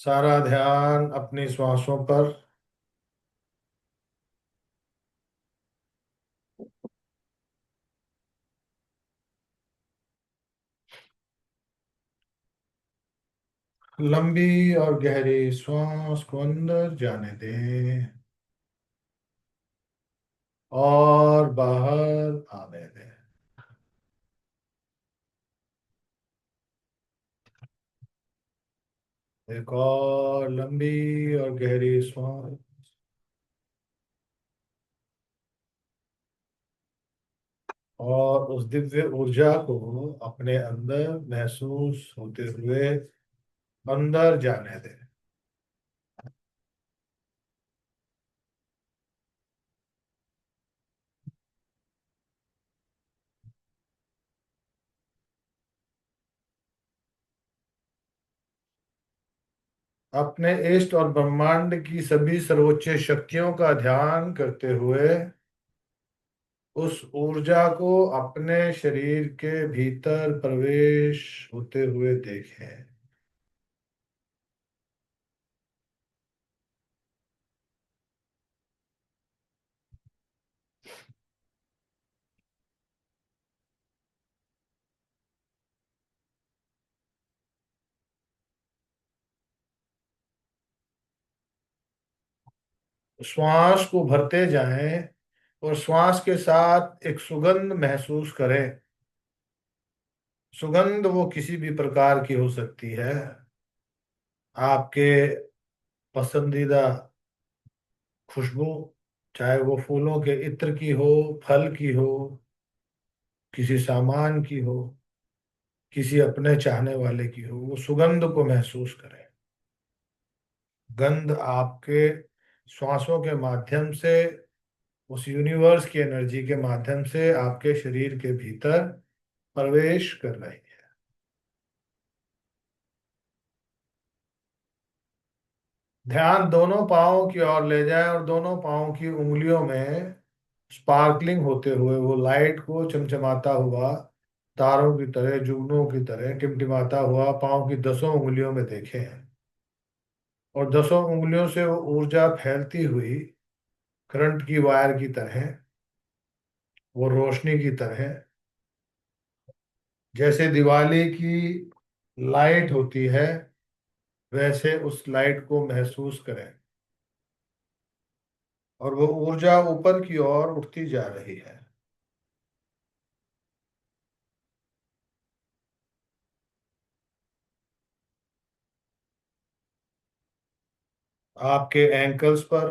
सारा ध्यान अपनी श्वासों पर। लंबी और गहरी श्वास को अंदर जाने दें और बाहर आने दें। एक और लंबी और गहरी श्वास। और उस दिव्य ऊर्जा को अपने अंदर महसूस होते हुए अंदर जाने दें। अपने इष्ट और ब्रह्मांड की सभी सर्वोच्च शक्तियों का ध्यान करते हुए उस ऊर्जा को अपने शरीर के भीतर प्रवेश होते हुए देखें। श्वास को भरते जाएं और श्वास के साथ एक सुगंध महसूस करें। सुगंध वो किसी भी प्रकार की हो सकती है। आपके पसंदीदा खुशबू, चाहे वो फूलों के इत्र की हो, फल की हो, किसी सामान की हो, किसी अपने चाहने वाले की हो, वो सुगंध को महसूस करें। गंध आपके श्वासों के माध्यम से, उस यूनिवर्स की एनर्जी के माध्यम से आपके शरीर के भीतर प्रवेश कर रही है। ध्यान दोनों पाँवों की ओर ले जाए और दोनों पाँवों की उंगलियों में स्पार्कलिंग होते हुए वो लाइट को चमचमाता हुआ, तारों की तरह, जुगनू की तरह टिमटिमाता हुआ पाँव की 10 उंगलियों में देखें। और 10 उंगलियों से वो ऊर्जा फैलती हुई करंट की वायर की तरह, वो रोशनी की तरह, जैसे दिवाली की लाइट होती है वैसे उस लाइट को महसूस करें। और वो ऊर्जा ऊपर की ओर उठती जा रही है। आपके एंकल्स पर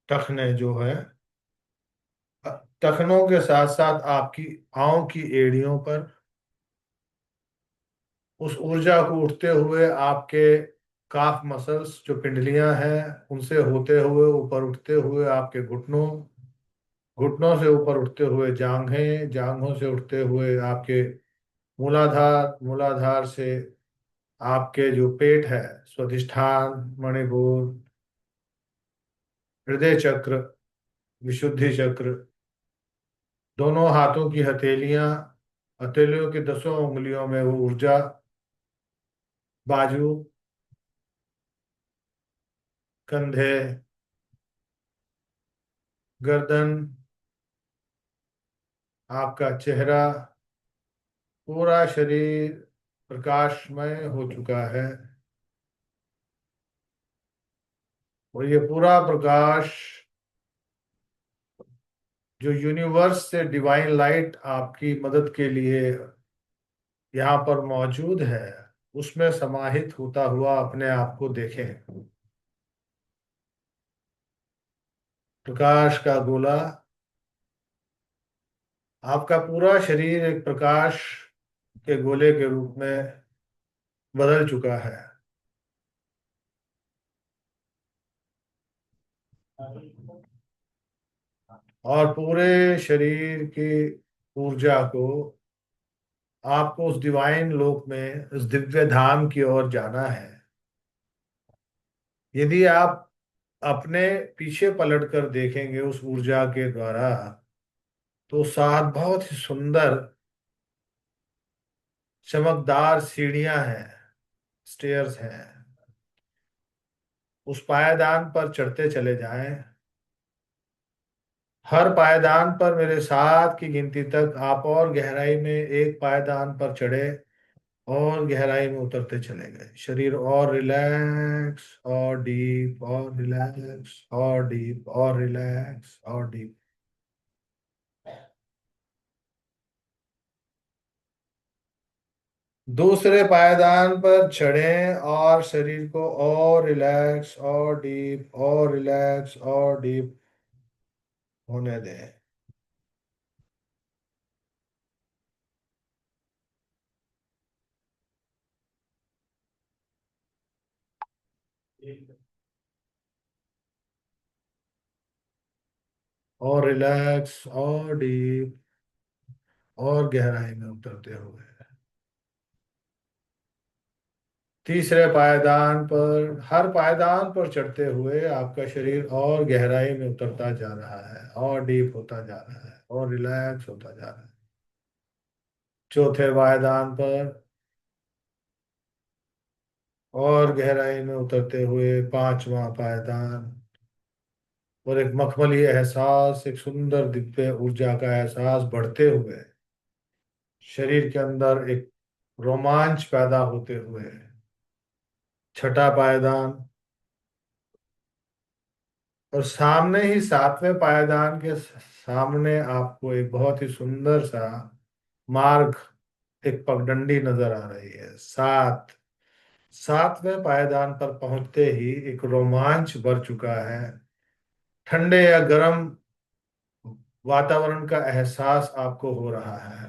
टखने जो है, टखनों के साथ साथ आपकी पाँव की एड़ियों पर उस ऊर्जा को उठते हुए आपके काफ मसल्स जो पिंडलियां हैं उनसे होते हुए ऊपर उठते हुए आपके घुटनों, घुटनों से ऊपर उठते हुए जांघें, जांघों से उठते हुए आपके मूलाधार, मूलाधार से आपके जो पेट है, स्वादिष्ठान, मणिपुर, हृदय चक्र, विशुद्धि चक्र, दोनों हाथों की हथेलियां, हथेलियों की 10 उंगलियों में वो ऊर्जा, बाजू, कंधे, गर्दन, आपका चेहरा, पूरा शरीर प्रकाशमय हो चुका है। और ये पूरा प्रकाश जो यूनिवर्स से डिवाइन लाइट आपकी मदद के लिए यहाँ पर मौजूद है, उसमें समाहित होता हुआ अपने आप को देखें। प्रकाश का गोला, आपका पूरा शरीर एक प्रकाश के गोले के रूप में बदल चुका है। और पूरे शरीर की ऊर्जा को आपको उस डिवाइन लोक में, उस दिव्य धाम की ओर जाना है। यदि आप अपने पीछे पलट कर देखेंगे उस ऊर्जा के द्वारा, तो सात बहुत ही सुंदर चमकदार सीढ़ियां हैं, स्टेयर्स हैं। उस पायदान पर चढ़ते चले जाएं। हर पायदान पर मेरे सात की गिनती तक आप और गहराई में एक पायदान पर चढ़े और गहराई में उतरते चले गए। शरीर और रिलैक्स और डीप और रिलैक्स और डीप और रिलैक्स और डीप। दूसरे पायदान पर चढ़ें और शरीर को और रिलैक्स और डीप और रिलैक्स और डीप होने दें। और रिलैक्स और डीप और गहराई में उतरते हुए तीसरे पायदान पर, हर पायदान पर चढ़ते हुए आपका शरीर और गहराई में उतरता जा रहा है और डीप होता जा रहा है और रिलैक्स होता जा रहा है। चौथे पायदान पर और गहराई में उतरते हुए पांचवा पायदान, और एक मखमली एहसास, एक सुंदर दिव्य ऊर्जा का एहसास बढ़ते हुए शरीर के अंदर एक रोमांच पैदा होते हुए छठा पायदान, और सामने ही सातवें पायदान के सामने आपको एक बहुत ही सुंदर सा मार्ग, एक पगडंडी नजर आ रही है। सातवें पायदान पर पहुंचते ही एक रोमांच भर चुका है। ठंडे या गर्म वातावरण का एहसास आपको हो रहा है।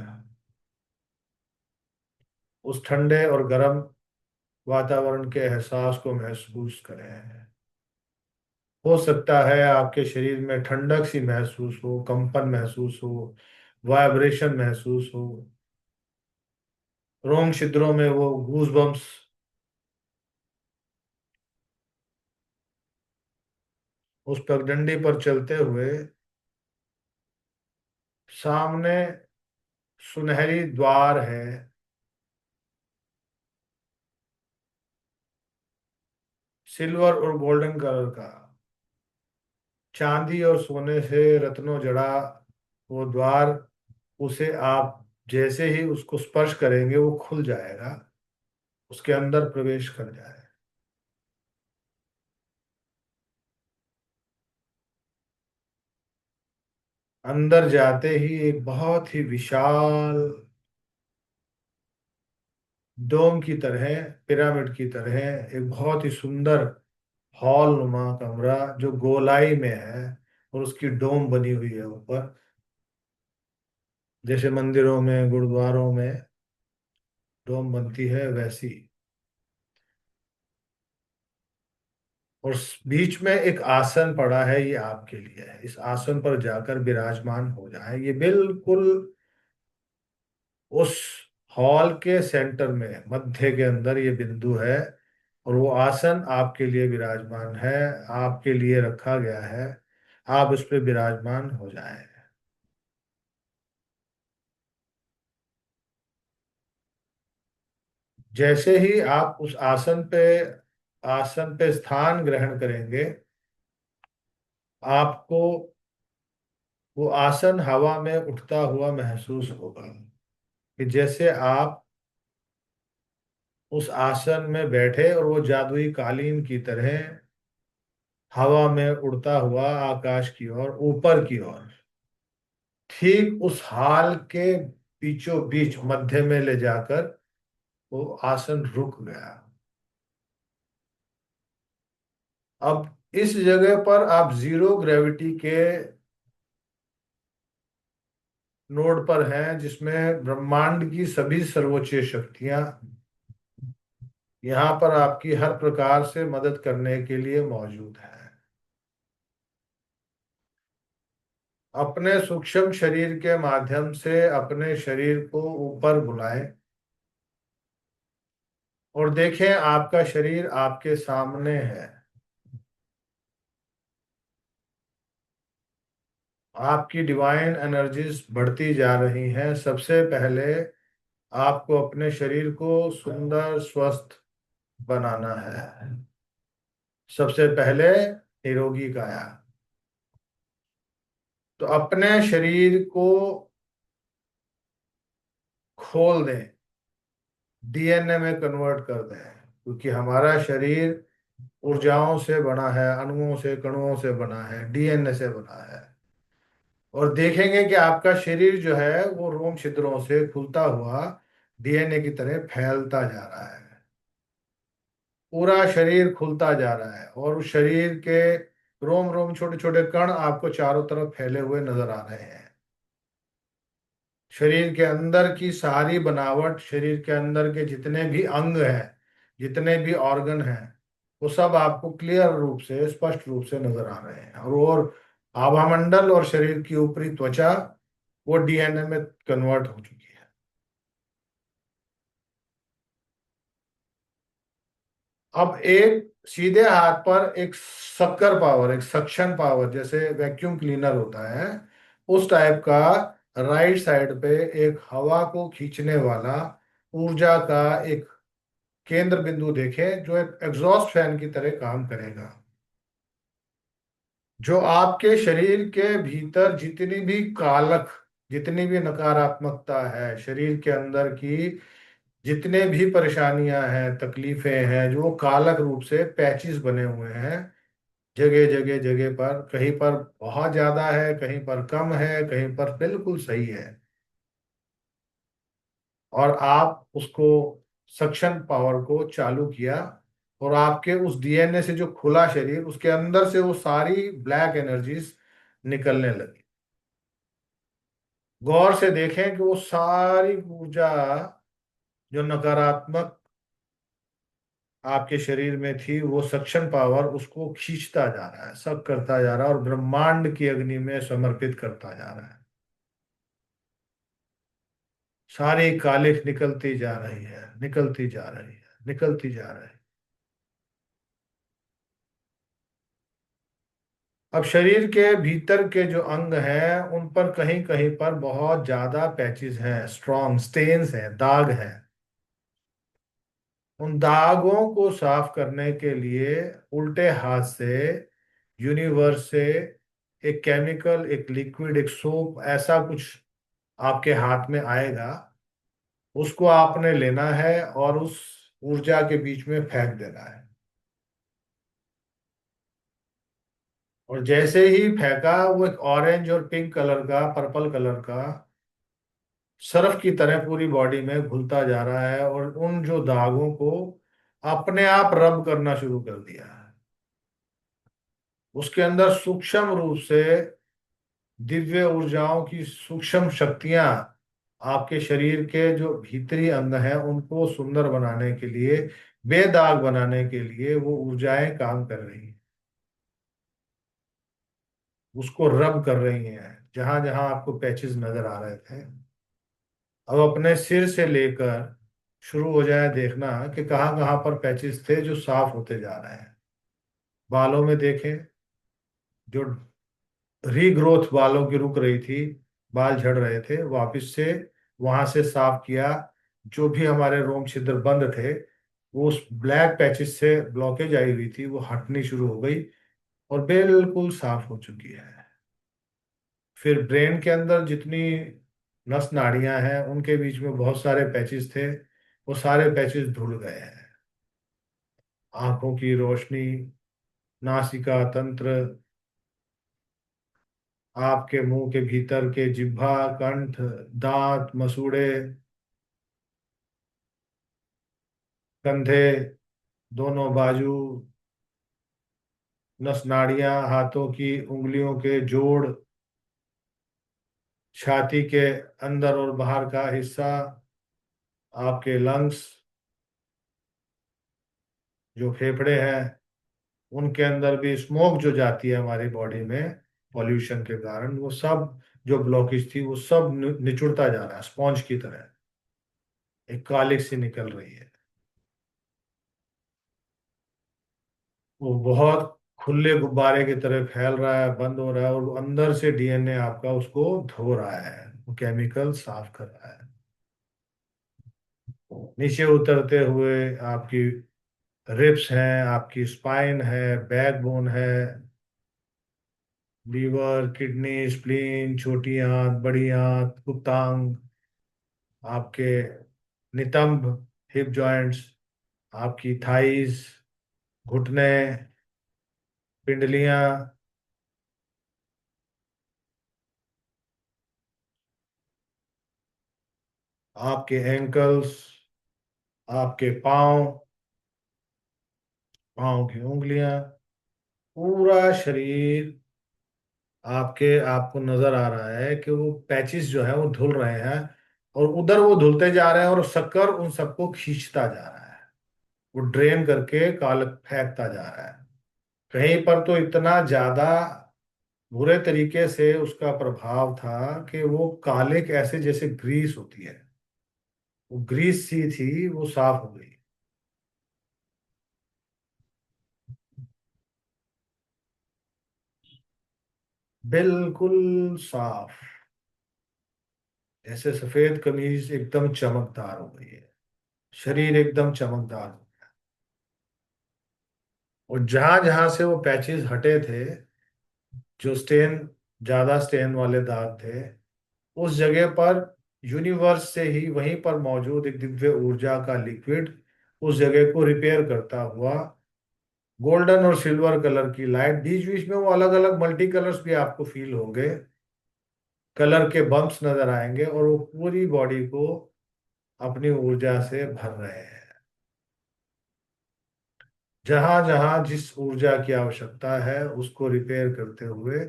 उस ठंडे और गर्म वातावरण के एहसास को महसूस करें। हो सकता है आपके शरीर में ठंडक सी महसूस हो, कंपन महसूस हो, वाइब्रेशन महसूस हो, रोम छिद्रों में वो गूज बम्स। उस पगडंडी पर चलते हुए सामने सुनहरी द्वार है। सिल्वर और गोल्डन कलर का, चांदी और सोने से रत्नों जड़ा वो द्वार, उसे आप जैसे ही उसको स्पर्श करेंगे वो खुल जाएगा, उसके अंदर प्रवेश कर जाए। अंदर जाते ही एक बहुत ही विशाल डोम की तरह, पिरामिड की तरह, एक बहुत ही सुंदर हॉल नुमा कमरा जो गोलाई में है और उसकी डोम बनी हुई है ऊपर, जैसे मंदिरों में गुरुद्वारों में डोम बनती है वैसी। और बीच में एक आसन पड़ा है, ये आपके लिए है। इस आसन पर जाकर विराजमान हो जाए। ये बिल्कुल उस हॉल के सेंटर में, मध्य के अंदर ये बिंदु है, और वो आसन आपके लिए विराजमान है, आपके लिए रखा गया है। आप उस पर विराजमान हो जाएं। जैसे ही आप उस आसन पे स्थान ग्रहण करेंगे, आपको वो आसन हवा में उठता हुआ महसूस होगा, कि जैसे आप उस आसन में बैठे और वो जादुई कालीन की तरह हवा में उड़ता हुआ आकाश की ओर, ऊपर की ओर, ठीक उस हाल के बीचों बीच मध्य में ले जाकर वो आसन रुक गया। अब इस जगह पर आप जीरो ग्रेविटी के नोड पर हैं, जिसमें ब्रह्मांड की सभी सर्वोच्च शक्तियां यहाँ पर आपकी हर प्रकार से मदद करने के लिए मौजूद है। अपने सूक्ष्म शरीर के माध्यम से अपने शरीर को ऊपर बुलाएं और देखें आपका शरीर आपके सामने है। आपकी डिवाइन एनर्जीज बढ़ती जा रही हैं। सबसे पहले आपको अपने शरीर को सुंदर स्वस्थ बनाना है। सबसे पहले निरोगी काया। तो अपने शरीर को खोल दें, डीएनए में कन्वर्ट कर दें, क्योंकि हमारा शरीर ऊर्जाओं से बना है, अणुओं से, कणुओं से बना है, डीएनए से बना है। और देखेंगे कि आपका शरीर जो है वो रोम छिद्रों से खुलता हुआ डीएनए की तरह फैलता जा रहा है। पूरा शरीर खुलता जा रहा है और उस शरीर के रोम रोम, छोटे छोटे कण आपको चारों तरफ फैले हुए नजर आ रहे हैं। शरीर के अंदर की सारी बनावट, शरीर के अंदर के जितने भी अंग हैं, जितने भी ऑर्गन हैं, वो सब आपको क्लियर रूप से, स्पष्ट रूप से नजर आ रहे हैं। और आभामंडल और शरीर की ऊपरी त्वचा वो डीएनए में कन्वर्ट हो चुकी है। अब एक सीधे हाथ पर एक शक्कर पावर, एक सक्शन पावर, जैसे वैक्यूम क्लीनर होता है उस टाइप का, राइट साइड पे एक हवा को खींचने वाला ऊर्जा का एक केंद्र बिंदु देखें, जो एक एग्जॉस्ट फैन की तरह काम करेगा। जो आपके शरीर के भीतर जितनी भी कालक, जितनी भी नकारात्मकता है शरीर के अंदर की, जितने भी परेशानियां हैं, तकलीफें हैं, जो कालक रूप से पैचेस बने हुए हैं जगह जगह जगह पर, कहीं पर बहुत ज्यादा है, कहीं पर कम है, कहीं पर बिल्कुल सही है, और आप उसको सक्शन पावर को चालू किया, और आपके उस डीएनए से जो खुला शरीर, उसके अंदर से वो सारी ब्लैक एनर्जीज निकलने लगी। गौर से देखें कि वो सारी ऊर्जा जो नकारात्मक आपके शरीर में थी, वो सक्शन पावर उसको खींचता जा रहा है, सब करता जा रहा है और ब्रह्मांड की अग्नि में समर्पित करता जा रहा है। सारी कालिख निकलती जा रही है, निकलती जा रही है, निकलती जा रही है। अब शरीर के भीतर के जो अंग हैं उन पर कहीं कहीं पर बहुत ज्यादा पैचेस हैं, स्ट्रॉन्ग स्टेन्स हैं, दाग हैं। उन दागों को साफ करने के लिए उल्टे हाथ से यूनिवर्स से एक केमिकल, एक लिक्विड, एक सोप, ऐसा कुछ आपके हाथ में आएगा। उसको आपने लेना है और उस ऊर्जा के बीच में फेंक देना है। और जैसे ही फेंका, वो एक ऑरेंज और पिंक कलर का, पर्पल कलर का सर्फ की तरह पूरी बॉडी में घुलता जा रहा है, और उन जो दागों को अपने आप रब करना शुरू कर दिया है। उसके अंदर सूक्ष्म रूप से दिव्य ऊर्जाओं की सूक्ष्म शक्तियां आपके शरीर के जो भीतरी अंग हैं उनको सुंदर बनाने के लिए, बेदाग बनाने के लिए वो ऊर्जाएं काम कर रही हैं। उसको रब कर रही हैं जहां जहां आपको पैचेस नजर आ रहे थे। अब अपने सिर से लेकर शुरू हो जाए देखना कि कहाँ कहाँ पर पैचेस थे जो साफ होते जा रहे हैं। बालों में देखें, जो रीग्रोथ बालों की रुक रही थी, बाल झड़ रहे थे, वापस से वहां से साफ किया। जो भी हमारे रोम छिद्र बंद थे, वो उस ब्लैक पैचेस से ब्लॉकेज आई हुई थी, वो हटनी शुरू हो गई और बिल्कुल साफ हो चुकी है। फिर ब्रेन के अंदर जितनी नस नाड़ियां हैं उनके बीच में बहुत सारे पैचेस थे, वो सारे पैचेस धुल गए हैं। आंखों की रोशनी, नासिका तंत्र, आपके मुंह के भीतर के जिह्वा, कंठ, दांत, मसूड़े, कंधे, दोनों बाजू, नस नाड़ियां, हाथों की उंगलियों के जोड़, छाती के अंदर और बाहर का हिस्सा, आपके लंग्स, जो फेफड़े हैं, उनके अंदर भी स्मोक जो जाती है हमारी बॉडी में पॉल्यूशन के कारण, वो सब जो ब्लॉकेज थी वो सब निचुड़ता जा रहा है, स्पॉन्ज की तरह एक कालिक सी निकल रही है। वो बहुत खुले गुब्बारे की तरह फैल रहा है, बंद हो रहा है, और अंदर से डीएनए आपका उसको धो रहा है, वो केमिकल साफ कर रहा है। नीचे उतरते हुए आपकी रिब्स हैं, आपकी स्पाइन है, बैकबोन है, लीवर, किडनी, स्प्लीन, छोटी आंत, बड़ी आंत, गुप्तांग, आपके नितंब, हिप जॉइंट्स, आपकी थाइस, घुटने, पिंडलियां, आपके एंकल्स, आपके पाँव, पाँव की उंगलियां, पूरा शरीर आपके आपको नजर आ रहा है कि वो पैचेस जो है वो धुल रहे हैं, और उधर वो धुलते जा रहे हैं और शक्कर उन सबको खींचता जा रहा है, वो ड्रेन करके काल फेंकता जा रहा है। कहीं पर तो इतना ज्यादा बुरे तरीके से उसका प्रभाव था कि वो कालिक ऐसे जैसे ग्रीस होती है, वो ग्रीस सी थी, वो साफ हो गई, बिल्कुल साफ, जैसे सफेद कमीज एकदम चमकदार हो गई है, शरीर एकदम चमकदार। और जहां जहां से वो पैचेस हटे थे, जो स्टेन, ज्यादा स्टेन वाले दाग थे, उस जगह पर यूनिवर्स से ही वहीं पर मौजूद एक दिव्य ऊर्जा का लिक्विड उस जगह को रिपेयर करता हुआ, गोल्डन और सिल्वर कलर की लाइट, बीच बीच में वो अलग अलग मल्टी कलर्स भी आपको फील होंगे, कलर के बम्प्स नजर आएंगे, और वो पूरी बॉडी को अपनी ऊर्जा से भर रहे हैं। जहां जहां जिस ऊर्जा की आवश्यकता है उसको रिपेयर करते हुए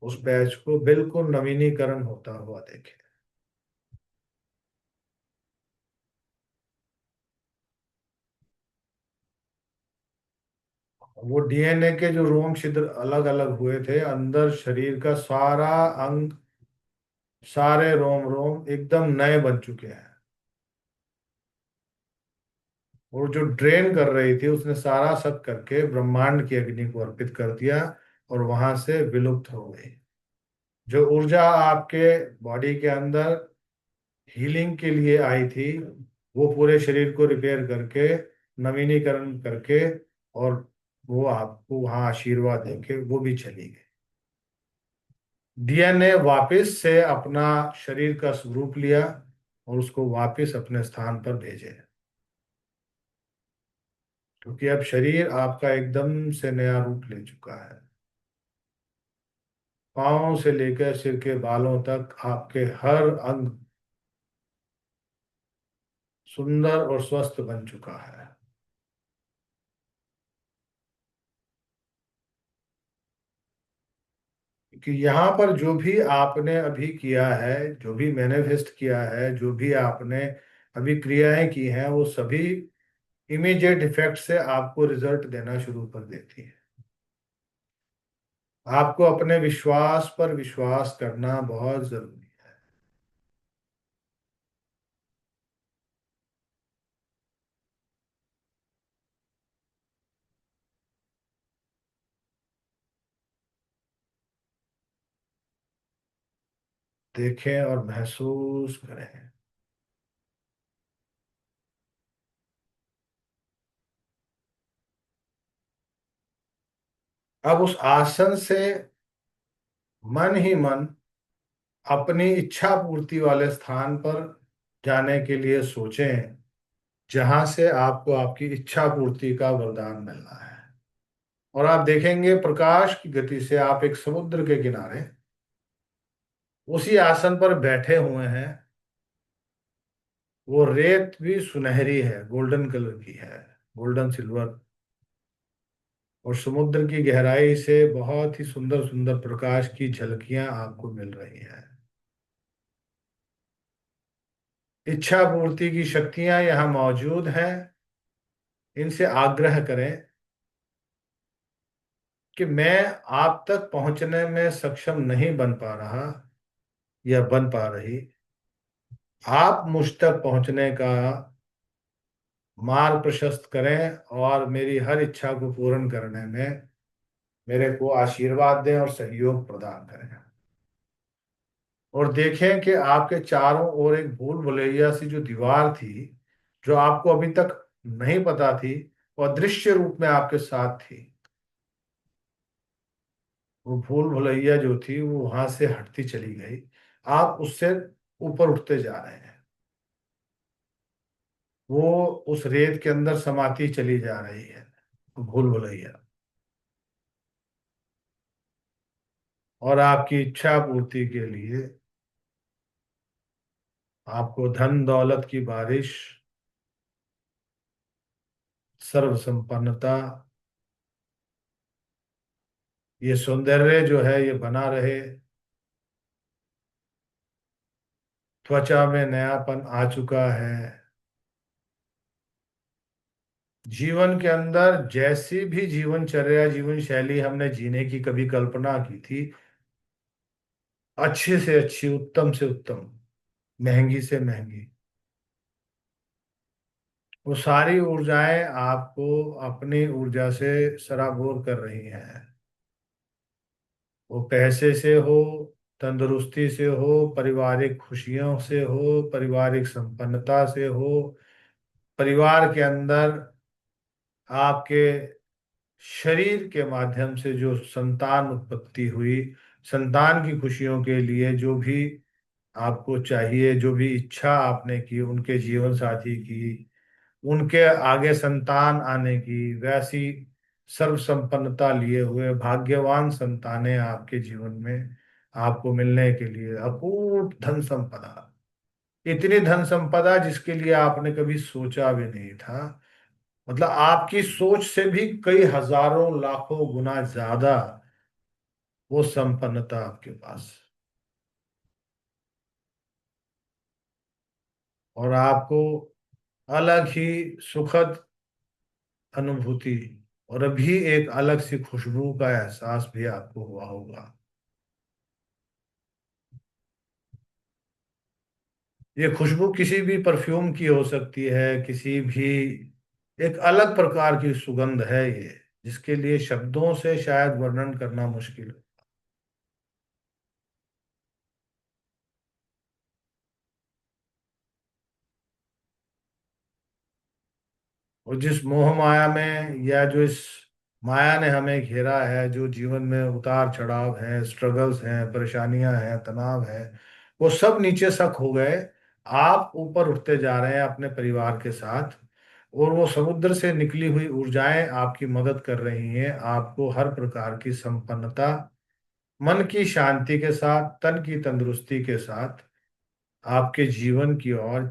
उस बैच को बिल्कुल नवीनीकरण होता हुआ देखे। वो डीएनए के जो रोम छिद्र अलग अलग हुए थे, अंदर शरीर का सारा अंग, सारे रोम रोम एकदम नए बन चुके हैं। और जो ड्रेन कर रही थी उसने सारा सब करके ब्रह्मांड की अग्नि को अर्पित कर दिया, और वहां से विलुप्त हो गई। जो ऊर्जा आपके बॉडी के अंदर हीलिंग के लिए आई थी, वो पूरे शरीर को रिपेयर करके, नवीनीकरण करके, और वो आपको वहां आशीर्वाद देके वो भी चली गई। डीएनए वापस से अपना शरीर का स्वरूप लिया और उसको वापस अपने स्थान पर भेजे, क्योंकि अब शरीर आपका एकदम से नया रूप ले चुका है। पाँव से लेकर सिर के बालों तक आपके हर अंग सुंदर और स्वस्थ बन चुका है। कि यहाँ पर जो भी आपने अभी किया है, जो भी मैनिफेस्ट किया है, जो भी आपने अभी क्रियाएं की हैं, वो सभी इमीडिएट इफेक्ट से आपको रिजल्ट देना शुरू कर देती है। आपको अपने विश्वास पर विश्वास करना बहुत जरूरी है। देखें और महसूस करें। अब उस आसन से मन ही मन अपनी इच्छा पूर्ति वाले स्थान पर जाने के लिए सोचें, जहां से आपको आपकी इच्छा पूर्ति का वरदान मिलना है। और आप देखेंगे प्रकाश की गति से आप एक समुद्र के किनारे उसी आसन पर बैठे हुए हैं। वो रेत भी सुनहरी है, गोल्डन कलर की है, गोल्डन सिल्वर। और समुद्र की गहराई से बहुत ही सुंदर सुंदर प्रकाश की झलकियां आपको मिल रही हैं। इच्छा पूर्ति की शक्तियां यहाँ मौजूद हैं। इनसे आग्रह करें कि मैं आप तक पहुंचने में सक्षम नहीं बन पा रहा या बन पा रही, आप मुझ तक पहुंचने का मार्ग प्रशस्त करें और मेरी हर इच्छा को पूर्ण करने में मेरे को आशीर्वाद दें और सहयोग प्रदान करें। और देखें कि आपके चारों ओर एक भूल भुलैया सी जो दीवार थी, जो आपको अभी तक नहीं पता थी, वो अदृश्य रूप में आपके साथ थी। वो भूल भुलैया जो थी वो वहां से हटती चली गई। आप उससे ऊपर उठते जा रहे हैं। वो उस रेत के अंदर समाती चली जा रही है, भूल भुलैया। और आपकी इच्छा पूर्ति के लिए आपको धन दौलत की बारिश, सर्व संपन्नता, ये सौंदर्य जो है ये बना रहे। त्वचा में नयापन आ चुका है। जीवन के अंदर जैसी भी जीवनचर्या जीवन शैली हमने जीने की कभी कल्पना की थी, अच्छे से अच्छी, उत्तम से उत्तम, महंगी से महंगी, वो सारी ऊर्जाएं आपको अपनी ऊर्जा से सराबोर कर रही हैं। वो पैसे से हो, तंदुरुस्ती से हो, पारिवारिक खुशियों से हो, पारिवारिक संपन्नता से हो, परिवार के अंदर आपके शरीर के माध्यम से जो संतान उत्पत्ति हुई, संतान की खुशियों के लिए जो भी आपको चाहिए, जो भी इच्छा आपने की उनके जीवन साथी की, उनके आगे संतान आने की, वैसी सर्व संपन्नता लिए हुए भाग्यवान संतानें आपके जीवन में आपको मिलने के लिए, अकूट धन संपदा, इतनी धन संपदा जिसके लिए आपने कभी सोचा भी नहीं था। मतलब आपकी सोच से भी कई हजारों लाखों गुना ज्यादा वो संपन्नता आपके पास। और आपको अलग ही सुखद अनुभूति और अभी एक अलग सी खुशबू का एहसास भी आपको हुआ होगा। ये खुशबू किसी भी परफ्यूम की हो सकती है, किसी भी, एक अलग प्रकार की सुगंध है ये, जिसके लिए शब्दों से शायद वर्णन करना मुश्किल है। और जिस मोह माया में, या जो इस माया ने हमें घेरा है, जो जीवन में उतार चढ़ाव है, स्ट्रगल्स हैं, परेशानियां हैं, तनाव है, वो सब नीचे सक हो गए। आप ऊपर उठते जा रहे हैं अपने परिवार के साथ। और वो समुद्र से निकली हुई ऊर्जाएं आपकी मदद कर रही हैं, आपको हर प्रकार की संपन्नता, मन की शांति के साथ, तन की तंदुरुस्ती के साथ आपके जीवन की ओर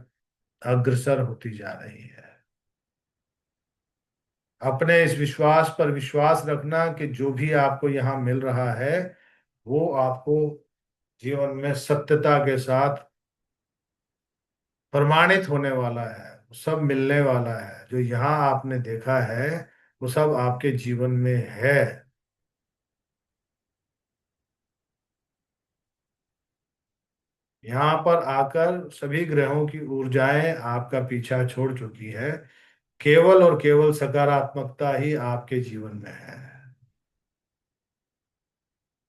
अग्रसर होती जा रही है। अपने इस विश्वास पर विश्वास रखना कि जो भी आपको यहाँ मिल रहा है वो आपको जीवन में सत्यता के साथ प्रमाणित होने वाला है, वो सब मिलने वाला है। जो यहाँ आपने देखा है वो सब आपके जीवन में है। यहाँ पर आकर सभी ग्रहों की ऊर्जाएं आपका पीछा छोड़ चुकी है। केवल और केवल सकारात्मकता ही आपके जीवन में है।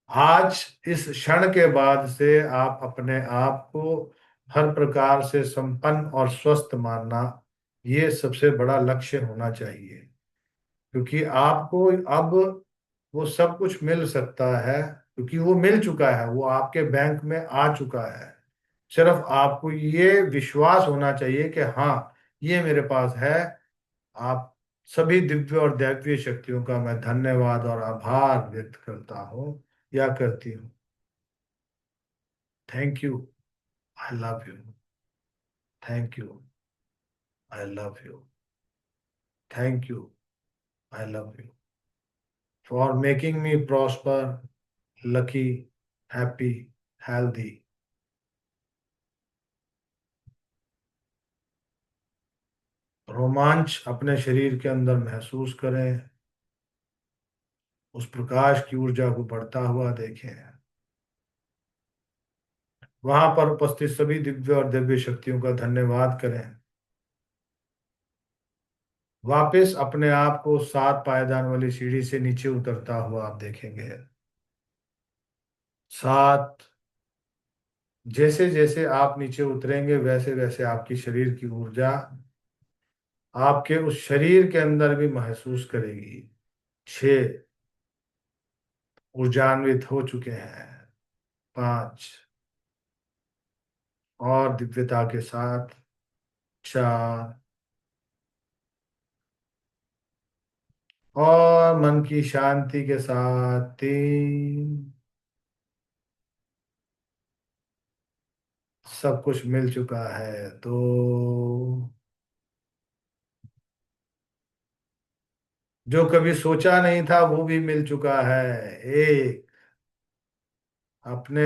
आज इस क्षण के बाद से आप अपने आप को हर प्रकार से संपन्न और स्वस्थ मानना, ये सबसे बड़ा लक्ष्य होना चाहिए। क्योंकि आपको अब वो सब कुछ मिल सकता है, क्योंकि वो मिल चुका है, वो आपके बैंक में आ चुका है। सिर्फ आपको ये विश्वास होना चाहिए कि हाँ, ये मेरे पास है। आप सभी दिव्य और दैवीय शक्तियों का मैं धन्यवाद और आभार व्यक्त करता हूँ या करती हूँ। Thank you. I love you. Thank you. I love you. Thank you. I love you for making me prosper, lucky, happy, healthy. रोमांच अपने शरीर के अंदर महसूस करें। उस प्रकाश की ऊर्जा को बढ़ता हुआ देखें। वहां पर उपस्थित सभी दिव्य और दिव्य शक्तियों का धन्यवाद करें। वापस अपने आप को 7 पायदान वाली सीढ़ी से नीचे उतरता हुआ आप देखेंगे। 7। जैसे जैसे आप नीचे उतरेंगे वैसे वैसे आपकी शरीर की ऊर्जा आपके उस शरीर के अंदर भी महसूस करेगी। 6 ऊर्जान्वित हो चुके हैं। 5 और दिव्यता के साथ। 4 और मन की शांति के साथ। 3 सब कुछ मिल चुका है। 2 जो कभी सोचा नहीं था वो भी मिल चुका है। 1 अपने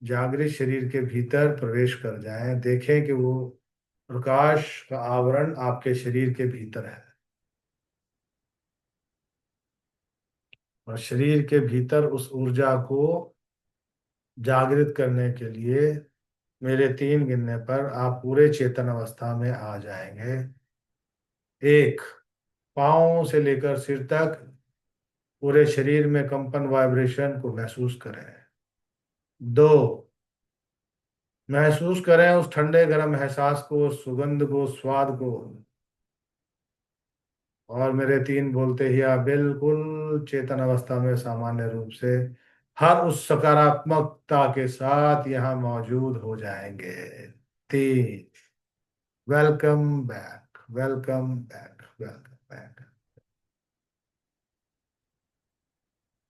जागृत शरीर के भीतर प्रवेश कर जाएं, देखें कि वो प्रकाश का आवरण आपके शरीर के भीतर है। और शरीर के भीतर उस ऊर्जा को जागृत करने के लिए मेरे 3 गिनने पर आप पूरे चेतन अवस्था में आ जाएंगे। 1 पाँव से लेकर सिर तक पूरे शरीर में कंपन वाइब्रेशन को महसूस करें। 2 महसूस करें उस ठंडे गर्म एहसास को, सुगंध को, स्वाद को। और मेरे 3 बोलते ही आप बिल्कुल चेतन अवस्था में सामान्य रूप से हर उस सकारात्मकता के साथ यहाँ मौजूद हो जाएंगे। 3 welcome back, welcome back, welcome back.